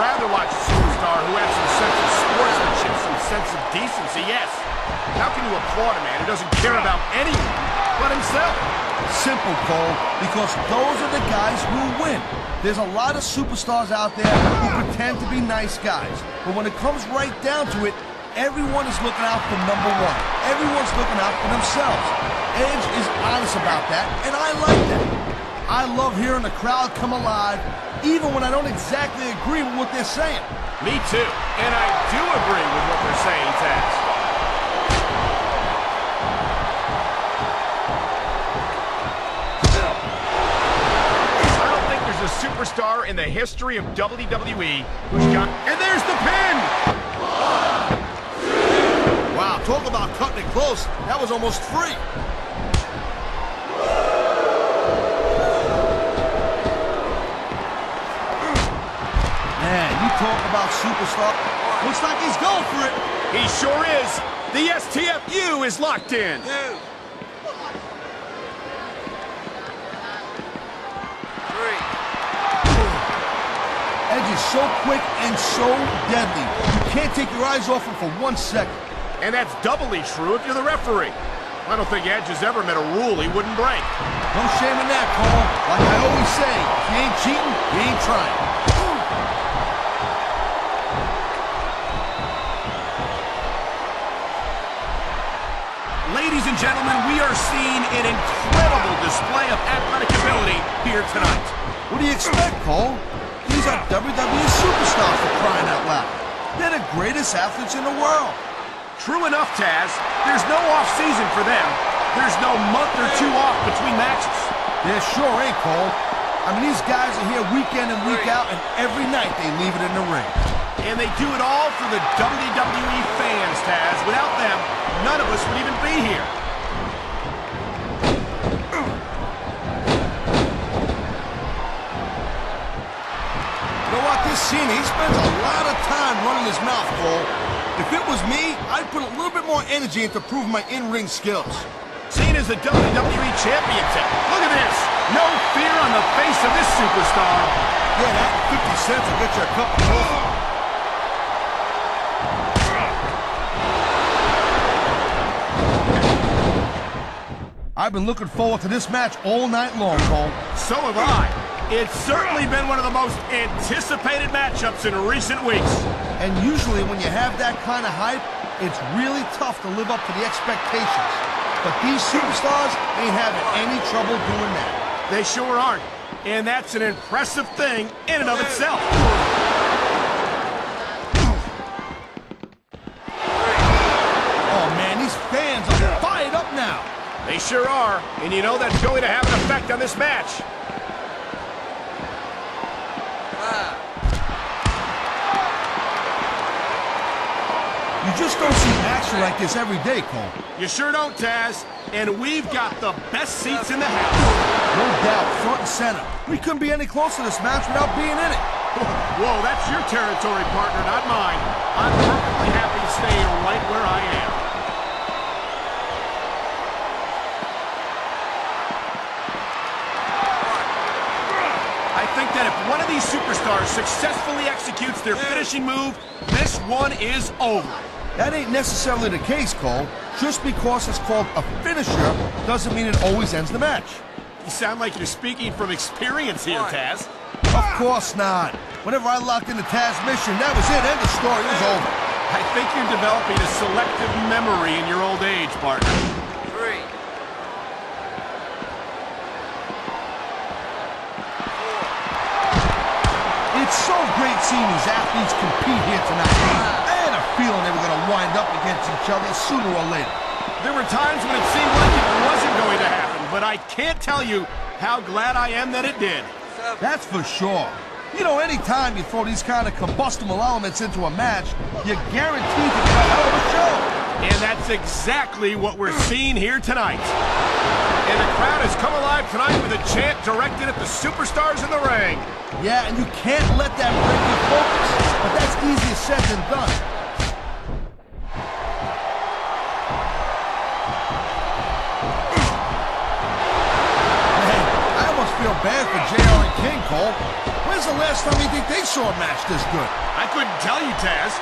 rather watch a superstar who has some sense of sportsmanship, some sense of decency, yes. How can you applaud a man who doesn't care about anyone but himself? Simple, Cole, because those are the guys who win. There's a lot of superstars out there who pretend to be nice guys, but when it comes right down to it, everyone is looking out for number one. Everyone's looking out for themselves. Edge is honest about that, and I like that. I love hearing the crowd come alive, even when I don't exactly agree with what they're saying. Me too, and I do agree with what they're saying, Taz. I don't think there's a superstar in the history of WWE who's got... And there's the pin! Wow, talk about cutting it close. That was almost free. Man, you talk about superstar. Looks like he's going for it. He sure is. The STFU is locked in. Edge is so quick and so deadly. You can't take your eyes off him for 1 second. And that's doubly true if you're the referee. I don't think Edge has ever met a rule he wouldn't break. No shame in that, Cole. Like I always say, if you ain't cheating, you ain't trying. Ladies and gentlemen, we are seeing an incredible display of athletic ability here tonight. What do you expect, Cole? These are WWE superstars for crying out loud. They're the greatest athletes in the world. True enough, Taz. There's no off-season for them. There's no month or two off between matches. There sure ain't, Cole. I mean, these guys are here week in and week out, and every night they leave it in the ring. And they do it all for the WWE fans, Taz. Without them, none of us would even be here. You know what, this Cena, he spends a lot of time running his mouth, Cole. If it was me, I'd put a little bit more energy into proving my in-ring skills. Cena's the WWE Champion. Look at this. No fear on the face of this superstar. Yeah, that 50 cents will get you a cup of coffee. I've been looking forward to this match all night long, Cole. So have I. It's certainly been one of the most anticipated matchups in recent weeks. And usually when you have that kind of hype, it's really tough to live up to the expectations. But these superstars ain't having any trouble doing that. They sure aren't. And that's an impressive thing in and of itself. Oh man, these fans are fired up now. They sure are. And you know that's going to have an effect on this match. You just don't see action like this every day, Cole. You sure don't, Taz. And we've got the best seats in the house. No doubt, front and center. We couldn't be any closer to this match without being in it. Whoa, that's your territory, partner, not mine. I'm perfectly happy to stay right where I am. I think that if one of these superstars successfully executes their finishing move, this one is over. That ain't necessarily the case, Cole. Just because it's called a finisher doesn't mean it always ends the match. You sound like you're speaking from experience here, Taz. Of course not. Whenever I locked into Taz's mission, that was it. End of story. It was over. I think you're developing a selective memory in your old age, partner. It's so great seeing these athletes compete here tonight. I had a feeling they were going to wind up against each other sooner or later. There were times when it seemed like it wasn't going to happen, but I can't tell you how glad I am that it did. That's for sure. You know, anytime you throw these kind of combustible elements into a match, you're guaranteed to get a hell of a show. And that's exactly what we're seeing here tonight. And the crowd has come alive tonight with a chant directed at the superstars in the ring. Yeah, and you can't let that break your focus. But that's easier said than done. Man, I almost feel bad for JR and King, Cole. Where's When's the last time you think they saw a match this good? I couldn't tell you, Taz.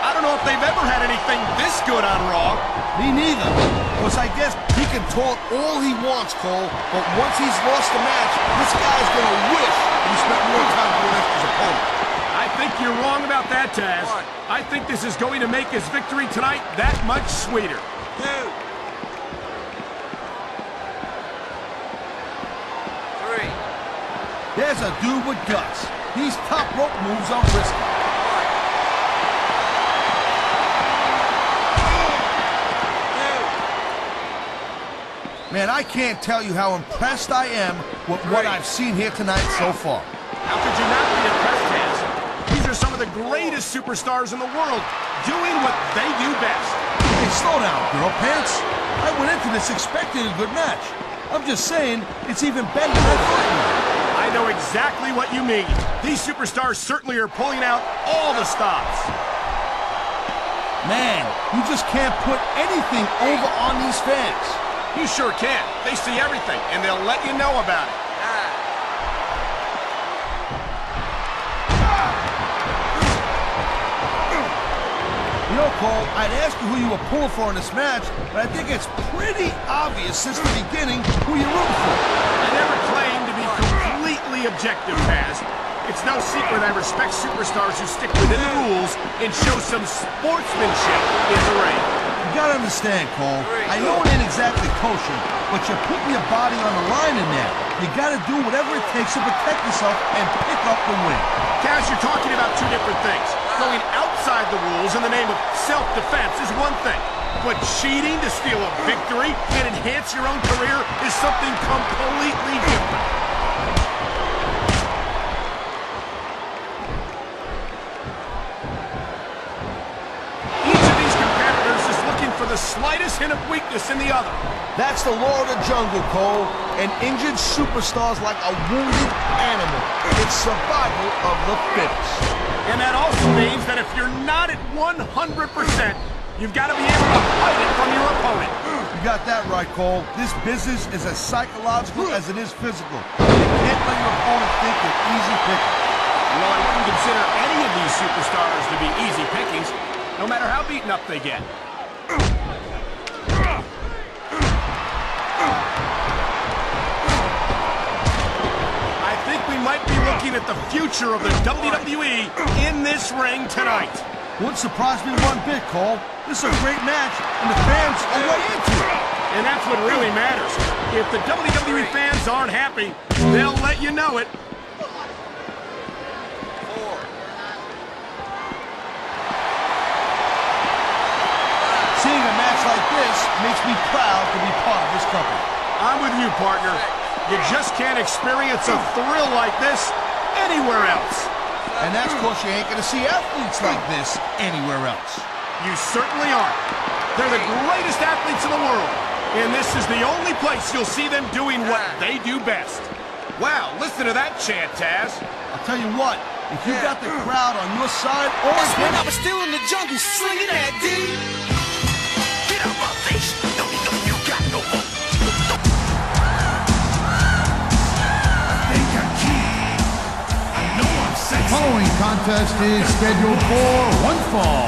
I don't know if they've ever had anything this good on Raw. Me neither. Because I guess he can talk all he wants, Cole, but once he's lost the match, this guy's gonna wish he spent more time going after his opponent. I think you're wrong about that, Taz. I think this is going to make his victory tonight that much sweeter. 2, 3. There's a dude with guts. These top rope moves are risky. Man, I can't tell you how impressed I am with what I've seen here tonight so far. How could you not be impressed, Taz? These are some of the greatest superstars in the world, doing what they do best. Hey, slow down, girl pants. I went into this expecting a good match. I'm just saying, it's even better than I thought. I know exactly what you mean. These superstars certainly are pulling out all the stops. Man, you just can't put anything over on these fans. You sure can. They see everything, and they'll let you know about it. You know, Cole, I'd ask you who you were pulling for in this match, but I think it's pretty obvious since the beginning who you're rooting for. I never claimed to be completely objective, Taz. It's no secret I respect superstars who stick within the rules and show some sportsmanship in the ring. You gotta understand, Cole, I know it ain't exactly kosher, but you're putting your body on the line in there. You gotta do whatever it takes to protect yourself and pick up the win. Taz, you're talking about two different things. Going outside the rules in the name of self-defense is one thing, but cheating to steal a victory and enhance your own career is something completely different. For the slightest hint of weakness in the other. That's the law of the jungle, Cole. An injured superstar's like a wounded animal. It's survival of the fittest. And that also means that if you're not at 100%, you've got to be able to fight it from your opponent. You got that right, Cole. This business is as psychological as it is physical. You can't let your opponent think you're easy pickings. Well, I wouldn't consider any of these superstars to be easy pickings, no matter how beaten up they get. I think we might be looking at the future of the WWE in this ring tonight. Wouldn't surprise me one bit, Cole. This is a great match, and the fans are way into it. And that's what really matters. If the WWE fans aren't happy, they'll let you know it. Seeing a match like this makes me proud to be part of this company. I'm with you, partner. You just can't experience a thrill like this anywhere else. And that's because you ain't going to see athletes like this anywhere else. You certainly aren't. They're the greatest athletes in the world. And this is the only place you'll see them doing what they do best. Wow, listen to that chant, Taz. I'll tell you what, if you got the crowd on your side or When I was still in the jungle slinging that D. Get out my face. Don't you got no hope. Following contest is scheduled for one fall.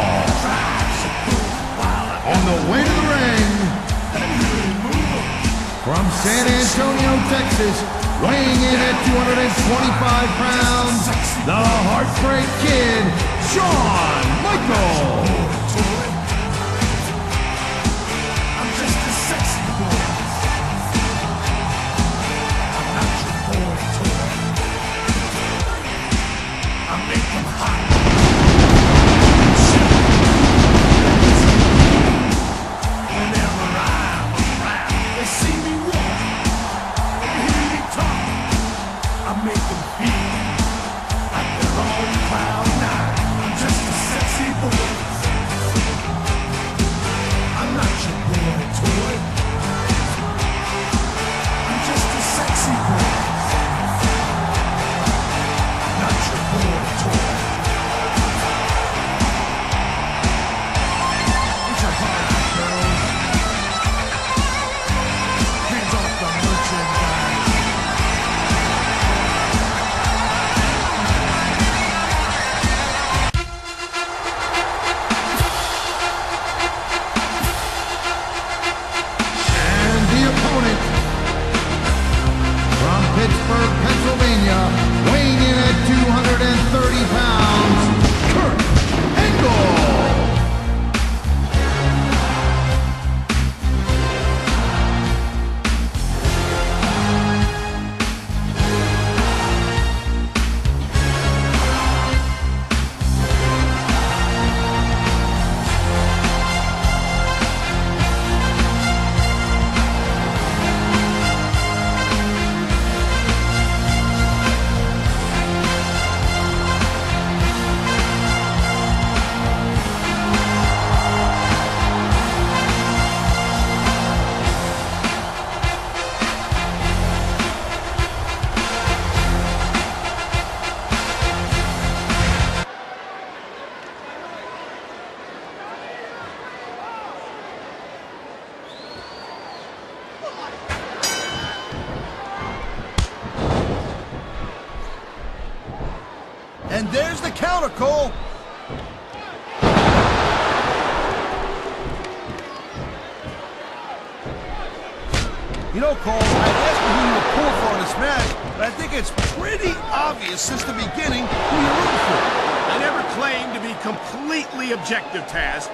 On the way to the ring, from San Antonio, Texas, weighing in at 225 pounds, the Heartbreak Kid, Shawn Michaels. I'm just a sexy boy. I'm not your boy toy. I make them hot. Whenever I'm around, they see me walk and hear me talk. I make them feel like they're on cloud nine. I'm just a sexy boy. I'm not your boy toy. I'm just a sexy boy. I'm not your boy toy. And there's the counter, Cole. You know, Cole, I asked you who you were pulling for in this match, but I think it's pretty obvious since the beginning who you're rooting for. I never claimed to be completely objective, Taz.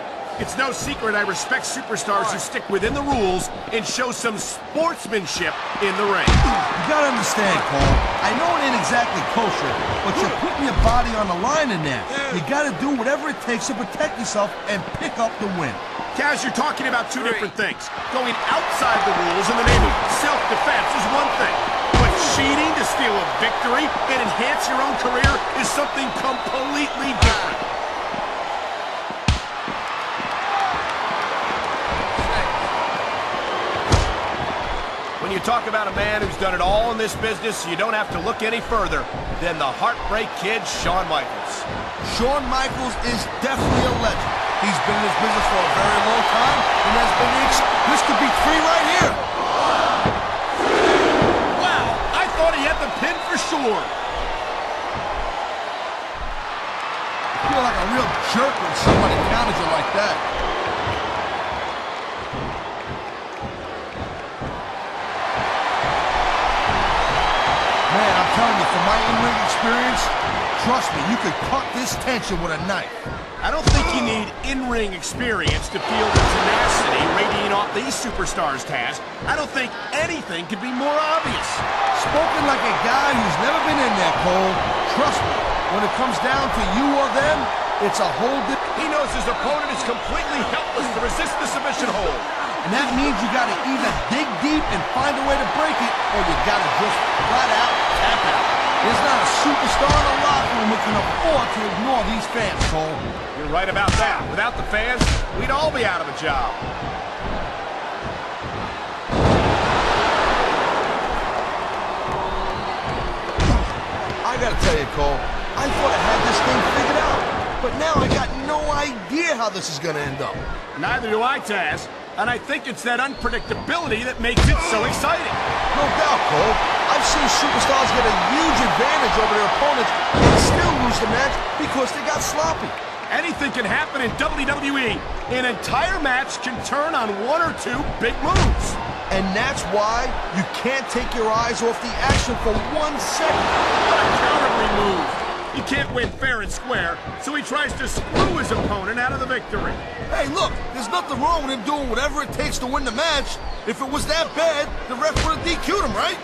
It's no secret I respect superstars who stick within the rules and show some sportsmanship in the ring. You gotta understand, Cole. I know it ain't exactly kosher, but you're putting your body on the line in there. You gotta do whatever it takes to protect yourself and pick up the win. Taz, you're talking about two different things. Going outside the rules in the name of self-defense is one thing, but cheating to steal a victory and enhance your own career is something completely different. When you talk about a man who's done it all in this business, you don't have to look any further than the Heartbreak Kid, Shawn Michaels. Shawn Michaels is definitely a legend. He's been in this business for a very long time, and has been this could be 3 right here. Wow, I thought he had the pin for sure. I feel like a real jerk when somebody counters you like that. Man, I'm telling you, from my in-ring experience, trust me, you could cut this tension with a knife. I don't think you need in-ring experience to feel the tenacity radiating off these superstars, Taz. I don't think anything could be more obvious. Spoken like a guy who's never been in there, Cole. Trust me, when it comes down to you or them, it's a whole different... He knows his opponent is completely helpless to resist the submission hold. And that means you gotta either dig deep and find a way to break it, or you gotta just flat out tap out. There's not a superstar in the locker room who can afford to ignore these fans, Cole. You're right about that. Without the fans, we'd all be out of a job. I gotta tell you, Cole, I thought I had this thing figured out, but now I got no idea how this is gonna end up. Neither do I, Taz. And I think it's that unpredictability that makes it so exciting. No doubt, Cole. I've seen superstars get a huge advantage over their opponents and still lose the match because they got sloppy. Anything can happen in WWE. An entire match can turn on 1 or 2 big moves. And that's why you can't take your eyes off the action for 1 second. What a cowardly move. He can't win fair and square, so he tries to screw his opponent out of the victory. Hey, look, there's nothing wrong with him doing whatever it takes to win the match. If it was that bad, the ref would have DQ'd him, right?